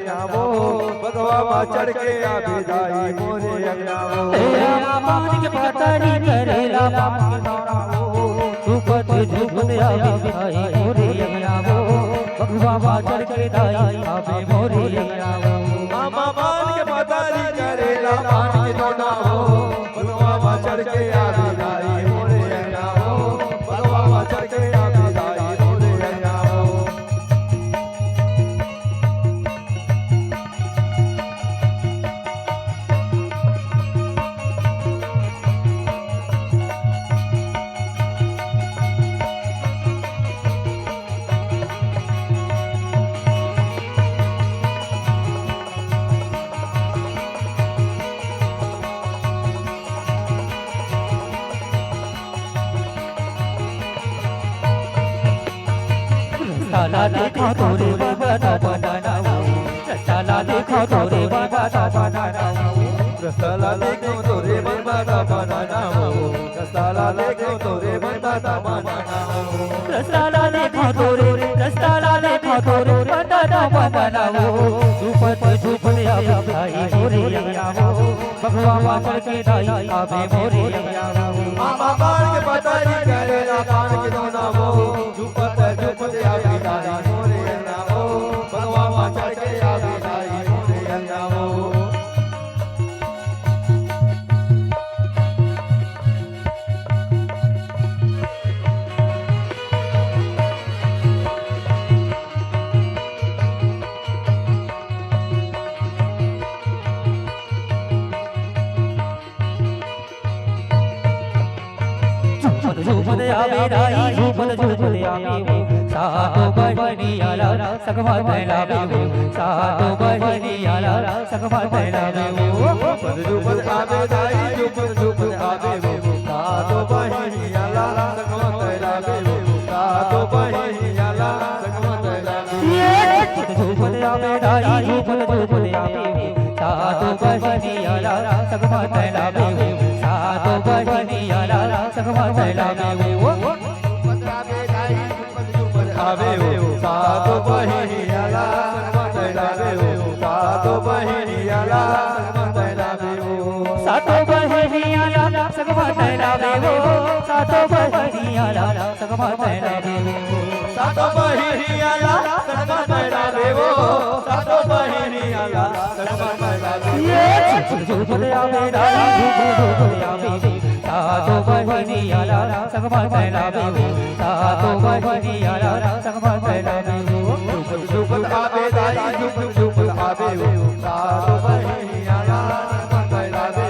अग्नावो भगवा चढ़ के आवे दाई मोरे अग्नावो पान के पतारी करेला पान के दौड़ावो झूपत झूपत आवे दाई मोरे अग्नावो भगवा चढ़ के दाई आवे मोरे अग्नावो मामा पान के पतारी करेला पान के दौड़ावो भगवा चढ़ के आवे दाई मोरे अग्नावो भगवा चढ़ के आवे दाई मोरे अग्नावो साला देखा तोरे बाबा बनाना साला देखा तोरे बाबा बनाना साला देखो तोरे बाबा बनाना साला देखो तोरे बाबा बनाना साला देखा तोरे साला देखा तोरे बनाना बनाना झूपत झूपत आवे भाई मोरे अग्नावो भगवा चढ़ के दाई आवे मोरे अग्नावो मामा पान के पतारी करेला पान के दौड़ावो झूपत झूपत आवे दाई मोरे अग्नावो भगवा चढ़ के आवे दाई मोरे अग्नावो झूपत आवे दाई झूपत झूपत आवे सातो बहिनी आला सगवा तैलावे सातो बहिनी आला सगवा तैलावे झूपत आवे दाई झूपत झूपत आवे सातो बहिनी आला सगवा तैलावे सातो बहिनी आला सगवा तैलावे झूपत आवे दाई झूपत झूपत आवे सातो बहिनी आला सगवा तैलावे सातो बहिनी आला सगवा तैलावे आवे सातो बहिनी आला सगवा तैलावे सातो बहिनी आला सगवा तैलावे सातो बहिनी आला सगवा तैलावे सातो बहिनी आला सगवा तैलावे सातो बहिनी आला सगवा तैलावे सातो बहिनी आला सगवा तैलावे झूपत आवे दाई झूपत आवे सातो बहिनी आला सगवा तैलावे सातो बहिनी आला सगवा तैलावे झूपत आवे दाई झूपत झूपत आवे सातो बहिनी आला सगवा तैलावे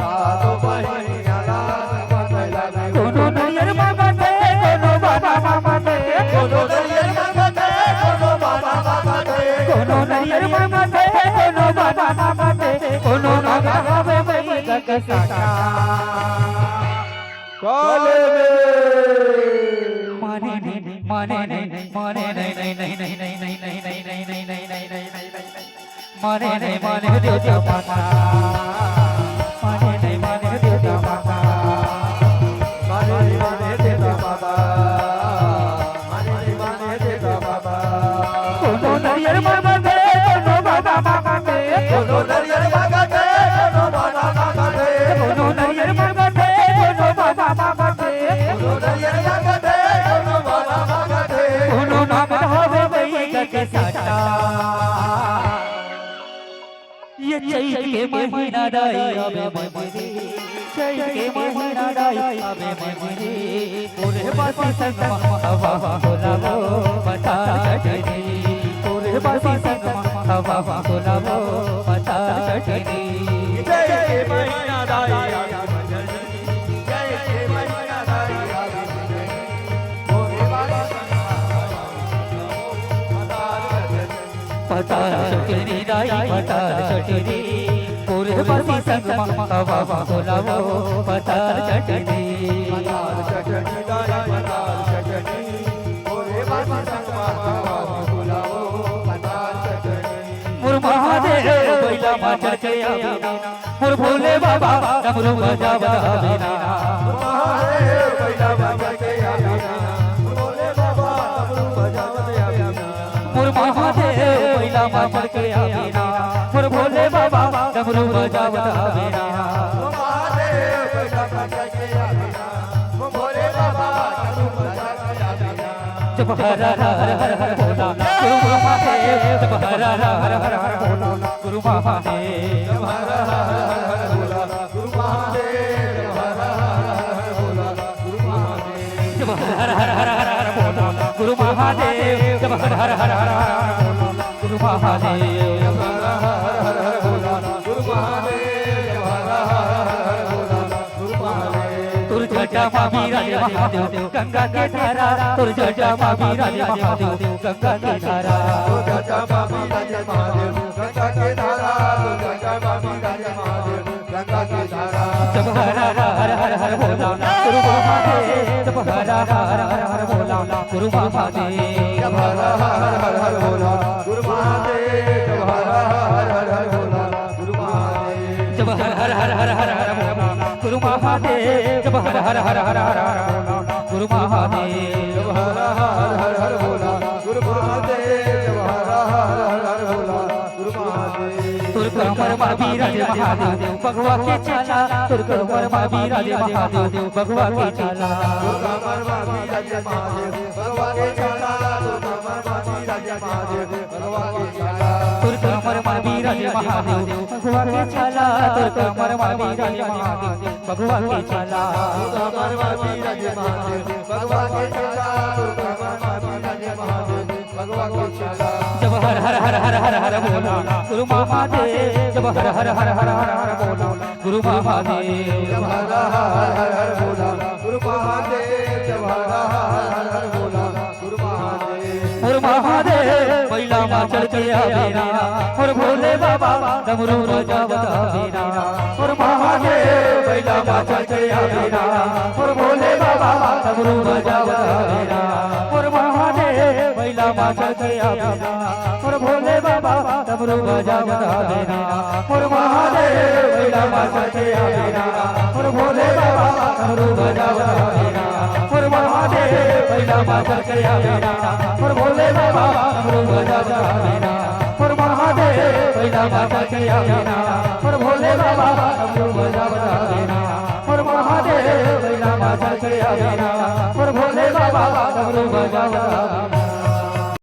सातो बहिनी आला सगवा तैलावे कोनो नरियर मांगते कोनो बाबा मांगते कोनो नरियर मांगते कोनो बाबा मांगते कोनो नरियर मांगते कोनो बाबा मांगते कोनो नागा हवे भई जग साटा काले माने नहीं माने नहीं माने नहीं नहीं नहीं नहीं नहीं नहीं नहीं नहीं नहीं नहीं नहीं नहीं नहीं माने नहीं माने देवता माता माने नहीं माने देवता माता माने माने देता बाबा माने माने देता बाबा कोनो नरियर मांगते कोनो बाबा मांगते कोनो नरियर मांगते कोनो बाबा मांगते कोनो नरियर मांगते कोनो बाबा मांगते कोनो नरियर मांगते कोनो बाबा मांगते कोनो नाम हवे भई जग साटा ये चैत के महीना दाई आवे मजरे चैत के महीना दाई आवे मजरे ओरे बासी संगमा हवा बोलावो बता चटनी ओरे बासी संगमा हवा बोलावो बता चटनी जय के महीना दाई आवे मजरी जय के महीना दाई आवे मजरी ओरे बाबा पता चटनी दाई पता चटनी ओरे बासी संगमा हवा बोलावो बता चटनी चटनी दाई मदार चटनी ओरे बाबा संगमा हवा बुलाओ मदार चटनी मुर महादेव बैला माचा चया मुर भोले बाबा डमरू बजावा बिना महादेव बैला बाबा के आना भोले बाबा डमरू बजावत आना मुर महादेव बैला बैला माँ चढ़ के आवेना और भोले बाबा डमरू बजावत आवेना महादेव बैला माँ चढ़ के आवेना भोले बाबा डमरू बजावत आवेना जब हर हर हर हर बोला गुरु महादेव जब हर हर हर हर हर बोला गुरु महादेव जब हर हर हर बोला गुरु महादेव जब हर हर हर बोला गुरु महादेव जब हर हर हर हर बोला गुरु महादेव जब हर हर हर हर बोला गुरु महादेव जब हर हर हर बोला गुरु महादेव तुर जटा मामी राजे महादेव गंगा के धारा तुर जटा मामी राजे महादेव गंगा के धारा तुर जटा मामी राजे महादेव गंगा के धारा तुर जटा मामी राजे महादेव गंगा के धारा जब हर हर हर हर हर बोला गुरु महादेव जब हर हर हर हर हर बोला गुरु महादेव जब हर हर हर हर बोला गुरु महादेव जब हर हर हर हर बोला गुरु महादेव जब हर हर हर हर हर हर बोला गुरु महादेव जब हर हर हर हर हर हर बोला गुरु महादेव जब हर हर हर हर बोला गुरु महादेव जब हर हर हर हर बोला गुरु महादेव तुर कमर मावी राजे महादेव भगवा के चाला तुर कमर मावी राजे महादेव भगवा के चाला तुर कमर मावी राजे महादेव भगवा के चाला तुर कमर मावी राजे महादेव भगवा के चाला तुर कमर मावी राजे महादेव भगवा के चाला तुर कमर मावी राजे महादेव भगवा के चाला तुर कमर मावी राजे महादेव भगवा के चाला तुर कमर मावी राजे महादेव भगवा के चाला जब हर हर हर हर हर हर बोला गुरु महादेव जब हर हर हर हर हर हर बोला गुरु महादेव जब हर हर हर हर बोला गुरु महादेव जब हर हर हर हर बोला गुरु महादेव और महादेव बैला माँ चढ़ के आवेना और भोले बाबा डमरू बजावत आवेना और महादेव बैला माँ चढ़ के आवेना और भोले बाबा डमरू बजावत आवेना और महादेव बैला माँ चढ़ के आवेना और भोले बाबा डमरू बजावत आवेना और महादेव बैला माँ चढ़ के आवेना और भोले बाबा डमरू बजावत आवेना और महादेव बैला माँ चढ़ के आवेना और भोले बाबा डमरू बजावत आवेना और महादेव बैला माँ चढ़ के आवेना और भोले बाबा डमरू बजावत आवेना और महादेव बैला माँ चढ़ के आवेना और भोले बाबा डमरू बजावत आवेना।